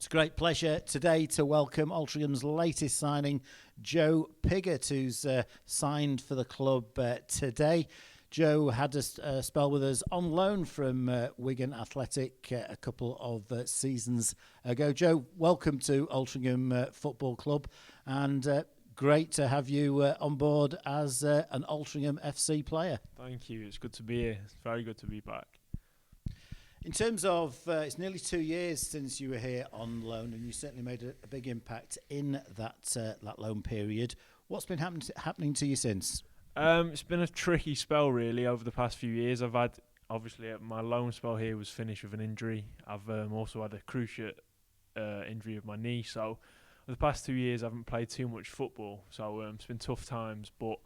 It's a great pleasure today to welcome Altrincham's latest signing, Joe Piggott, who's signed for the club today. Joe had a spell with us on loan from Wigan Athletic a couple of seasons ago. Joe, welcome to Altrincham Football Club, and great to have you on board as an Altrincham FC player. Thank you. It's good to be here. It's very good to be back. In terms of, it's nearly 2 years since you were here on loan, and you certainly made a big impact in that loan period. What's been happening to you since? It's been a tricky spell, really, over the past few years. I've had, obviously, my loan spell here was finished with an injury. I've also had a cruciate injury of my knee. So, over the past 2 years, I haven't played too much football. So, it's been tough times. But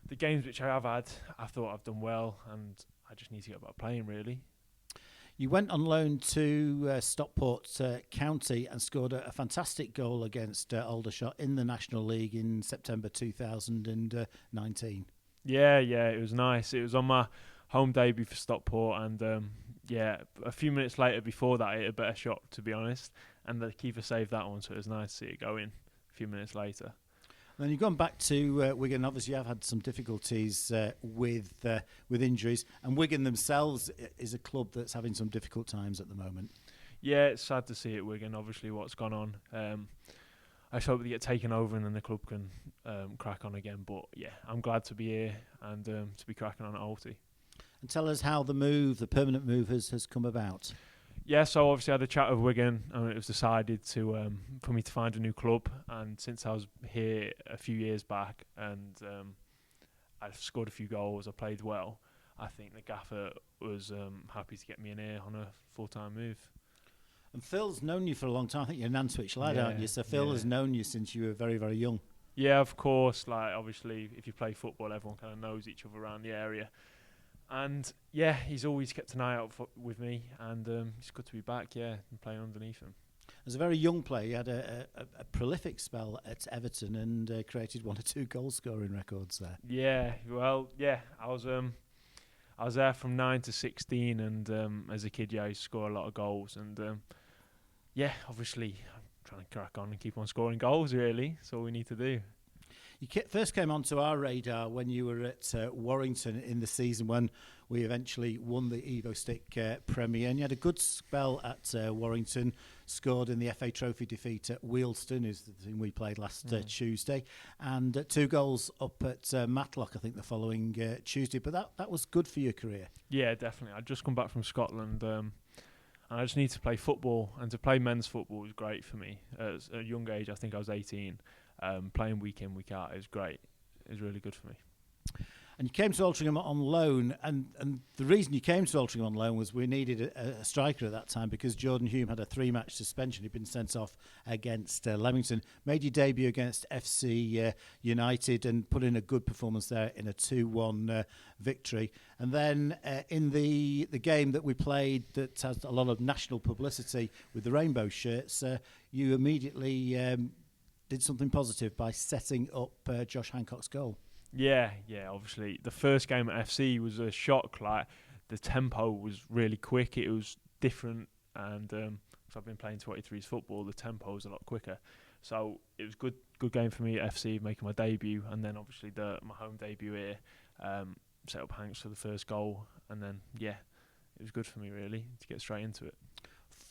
the games which I have had, I thought I've done well, and I just need to get back playing, really. You went on loan to Stockport County and scored a fantastic goal against Aldershot in the National League in September 2019. Yeah, it was nice. It was on my home debut for Stockport, and a few minutes later before that, I hit a better shot, to be honest, and the keeper saved that one, so it was nice to see it go in a few minutes later. Then you've gone back to Wigan. Obviously, you've had some difficulties with injuries, and Wigan themselves is a club that's having some difficult times at the moment. Yeah, it's sad to see it, Wigan, obviously, what's gone on. I just hope they get taken over and then the club can crack on again. But, yeah, I'm glad to be here and to be cracking on at Alty. And tell us how the permanent move has come about. Yeah, so obviously I had a chat with Wigan and it was decided for me to find a new club. And since I was here a few years back and I've scored a few goals, I played well, I think the gaffer was happy to get me in here on a full-time move. And Phil's known you for a long time. I think you're an Nantwich lad, aren't you? So Phil has known you since you were very, very young. Yeah, of course. Like, obviously, if you play football, everyone kind of knows each other around the area. And, yeah, he's always kept an eye out with me, and it's good to be back, and playing underneath him. As a very young player, you had a prolific spell at Everton and created 1 or 2 goal-scoring records there. Yeah, I was there from 9 to 16, and as a kid, I used to score a lot of goals. And, obviously, I'm trying to crack on and keep on scoring goals, really. That's all we need to do. You first came onto our radar when you were at Warrington in the season when we eventually won the Evo Stick Premier, and you had a good spell at Warrington, scored in the FA Trophy defeat at Wealdstone, who's the team we played last Tuesday, and 2 goals up at Matlock, I think, the following Tuesday. But that was good for your career. Yeah, definitely. I'd just come back from Scotland, and I just need to play football, and to play men's football was great for me. At a young age, I think I was 18. Playing week in, week out, it was great. It was really good for me. And you came to Altrincham on loan, and the reason you came to Altrincham on loan was we needed a striker at that time because Jordan Hume had a 3-match suspension. He'd been sent off against Leamington. Made your debut against FC United and put in a good performance there in a 2-1 victory. And then in the game that we played that has a lot of national publicity with the rainbow shirts, you immediately did something positive by setting up Josh Hancock's goal. Yeah, obviously. The first game at FC was a shock. Like, the tempo was really quick. It was different. And so I've been playing 23s football. The tempo was a lot quicker. So it was good game for me at FC, making my debut. And then, obviously, my home debut here, set up Hanks for the first goal. And then, it was good for me, really, to get straight into it.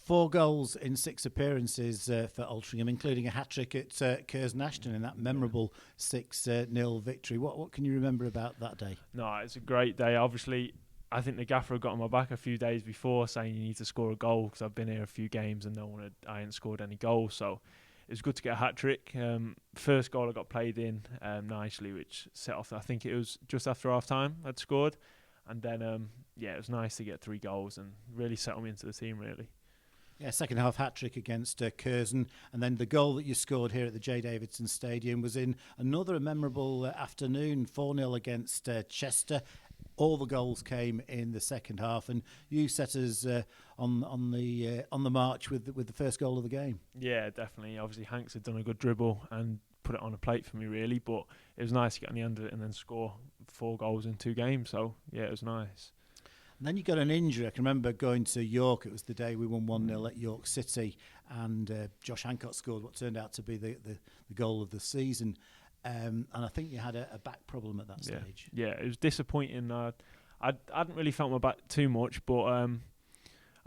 4 goals in 6 appearances for Altrincham, including a hat-trick at Curzon Ashton in that memorable 6-0 victory. What can you remember about that day? No, it's a great day. Obviously, I think the gaffer had got on my back a few days before saying you need to score a goal because I've been here a few games and I hadn't scored any goals. So it was good to get a hat-trick. First goal I got played in nicely, which set off, I think it was just after half-time I'd scored. And then, it was nice to get 3 goals and really settle me into the team, really. Yeah, second half hat-trick against Curzon, and then the goal that you scored here at the J. Davidson Stadium was in another memorable afternoon, 4-0 against Chester. All the goals came in the second half, and you set us on the march with the first goal of the game. Yeah, definitely. Obviously, Hanks had done a good dribble and put it on a plate for me, really, but it was nice to get on the end of it and then score 4 goals in 2 games. So, yeah, it was nice. And then you got an injury. I can remember going to York. It was the day we won 1-0 at York City, and Josh Hancock scored what turned out to be the goal of the season. And I think you had a back problem at that stage. Yeah, it was disappointing. I hadn't really felt my back too much, but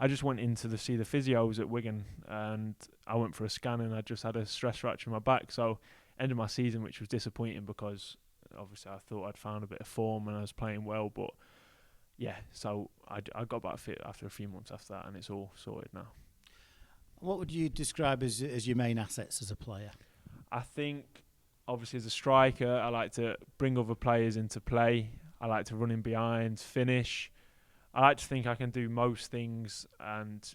I just went in to see the physios at Wigan, and I went for a scan, and I just had a stress fracture in my back. So ended my season, which was disappointing because obviously I thought I'd found a bit of form and I was playing well, but yeah, so I got back fit after a few months after that, and it's all sorted now. What would you describe as your main assets as a player? I think, obviously, as a striker, I like to bring other players into play. I like to run in behind, finish. I like to think I can do most things and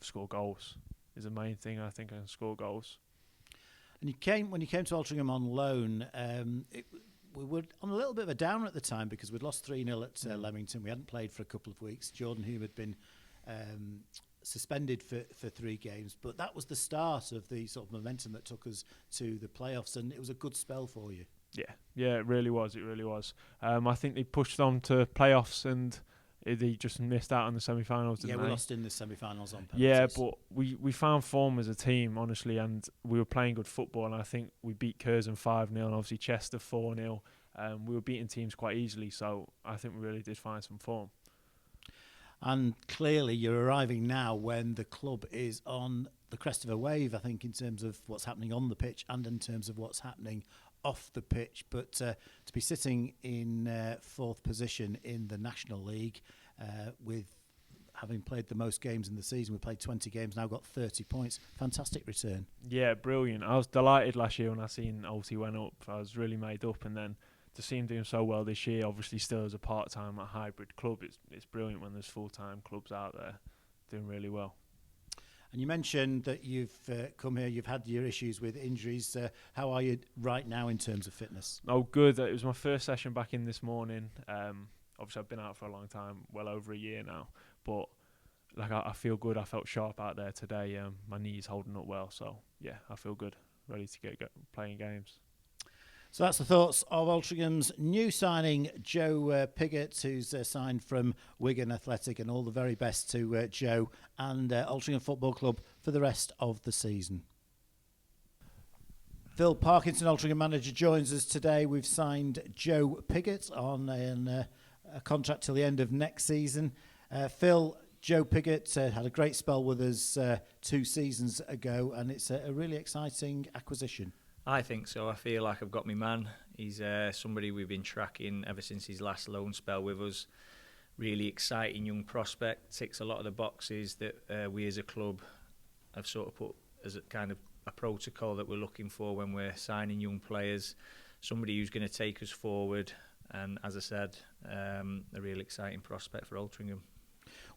score goals is the main thing. I think I can score goals. And when you came to Altrincham on loan, we were on a little bit of a downer at the time because we'd lost 3-0 at Leamington. We hadn't played for a couple of weeks. Jordan Hume had been suspended for 3 games, but that was the start of the sort of momentum that took us to the playoffs, and it was a good spell for you. Yeah, it really was. I think they pushed on to playoffs, and they just missed out on the semi-finals, didn't they? We lost in the semi-finals on penalties. Yeah, but we found form as a team, honestly, and we were playing good football, and I think we beat Curzon 5-0 and obviously Chester 4-0. We were beating teams quite easily, so I think we really did find some form. And clearly you're arriving now when the club is on the crest of a wave, I think, in terms of what's happening on the pitch and in terms of what's happening off the pitch. But to be sitting in 4th position in the National League with having played the most games in the season, we played 20 games, now got 30 points. Fantastic return. Yeah, brilliant. I was delighted last year when I seen Alty went up. I was really made up, and then to see him doing so well this year, obviously still as a part-time, a hybrid club, it's brilliant when there's full-time clubs out there doing really well. And you mentioned that you've come here, you've had your issues with injuries. How are you right now in terms of fitness? Oh, good. It was my first session back in this morning. Obviously, I've been out for a long time, well over a year now. But I feel good. I felt sharp out there today. My knee's holding up well. So, yeah, I feel good. Ready to get playing games. So that's the thoughts of Altrincham's new signing, Joe Piggott, who's signed from Wigan Athletic, and all the very best to Joe and Altrincham Football Club for the rest of the season. Phil Parkinson, Altrincham manager, joins us today. We've signed Joe Piggott on a contract till the end of next season. Phil, Joe Piggott had a great spell with us 2 seasons ago, and it's a really exciting acquisition. I think so. I feel like I've got my man. He's somebody we've been tracking ever since his last loan spell with us. Really exciting young prospect. Ticks a lot of the boxes that we as a club have sort of put as a kind of a protocol that we're looking for when we're signing young players. Somebody who's going to take us forward. And as I said, a real exciting prospect for Altrincham.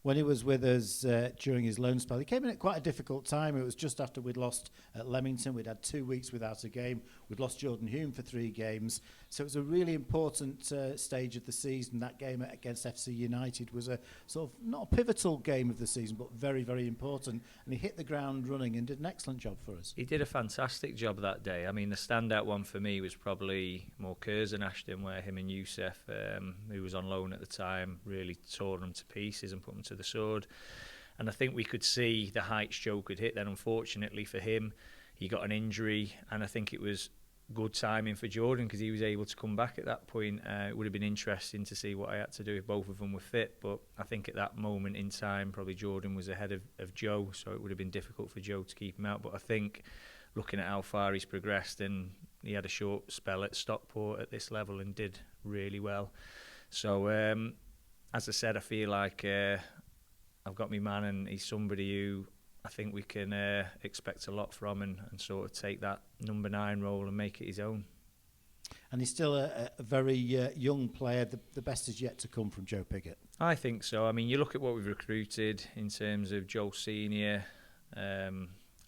When he was with us during his loan spell, he came in at quite a difficult time. It was just after we'd lost at Leamington. We'd had 2 weeks without a game. We'd lost Jordan Hume for 3 games. So it was a really important stage of the season. That game against FC United was a sort of, not a pivotal game of the season, but very, very important. And he hit the ground running and did an excellent job for us. He did a fantastic job that day. I mean, the standout one for me was probably more Curzon Ashton, where him and Youssef, who was on loan at the time, really tore them to pieces and put them to the sword. And I think we could see the heights Joe could hit. Then unfortunately for him, he got an injury, and I think it was good timing for Jordan because he was able to come back at that point. It would have been interesting to see what I had to do if both of them were fit, but I think at that moment in time probably Jordan was ahead of Joe, so it would have been difficult for Joe to keep him out. But I think looking at how far he's progressed, and he had a short spell at Stockport at this level and did really well. So as I said, I feel like I've got my man, and he's somebody who I think we can expect a lot from, and sort of take that number 9 role and make it his own. And he's still a very young player. The best is yet to come from Joe Piggott. I think so. I mean, you look at what we've recruited in terms of Joe Senior,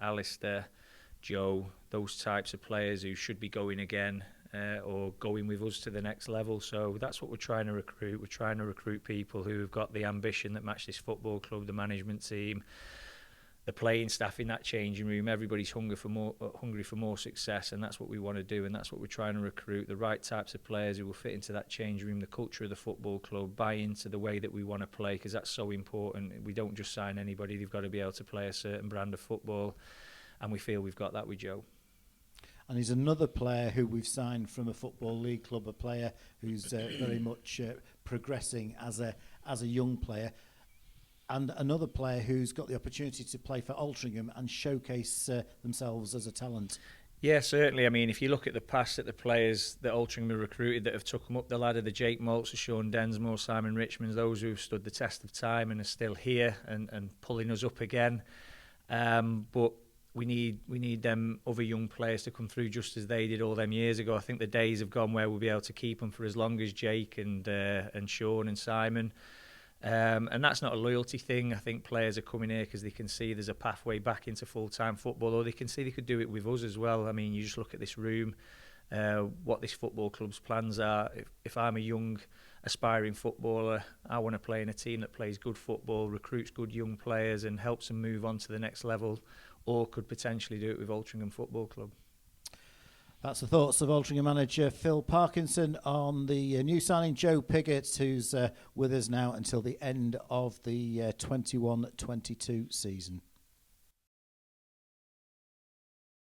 Alistair, Joe, those types of players who should be going again or going with us to the next level. So that's what we're trying to recruit. We're trying to recruit people who have got the ambition that match this football club, the management team, the playing staff in that changing room, everybody's hungry for more success, and that's what we want to do, and that's what we're trying to recruit, the right types of players who will fit into that changing room, the culture of the football club, buy into the way that we want to play, because that's so important. We don't just sign anybody, they've got to be able to play a certain brand of football, and we feel we've got that with Joe. And he's another player who we've signed from a Football League club, a player who's very much progressing as a young player. And another player who's got the opportunity to play for Altrincham and showcase themselves as a talent. Yeah, certainly. I mean, if you look at the past, at the players that Altrincham have recruited that have took them up the ladder, the Jake Maltz, the Sean Densmore, Simon Richmonds, those who've stood the test of time and are still here and pulling us up again. But we need them other young players to come through just as they did all them years ago. I think the days have gone where we'll be able to keep them for as long as Jake and Sean and Simon. And that's not a loyalty thing. I think players are coming here because they can see there's a pathway back into full-time football, or they can see they could do it with us as well. I mean, you just look at this room, what this football club's plans are. If I'm a young, aspiring footballer, I want to play in a team that plays good football, recruits good young players and helps them move on to the next level, or could potentially do it with Altrincham Football Club. That's the thoughts of Altrincham manager Phil Parkinson on the new signing Joe Piggott, who's with us now until the end of the 21-22 season.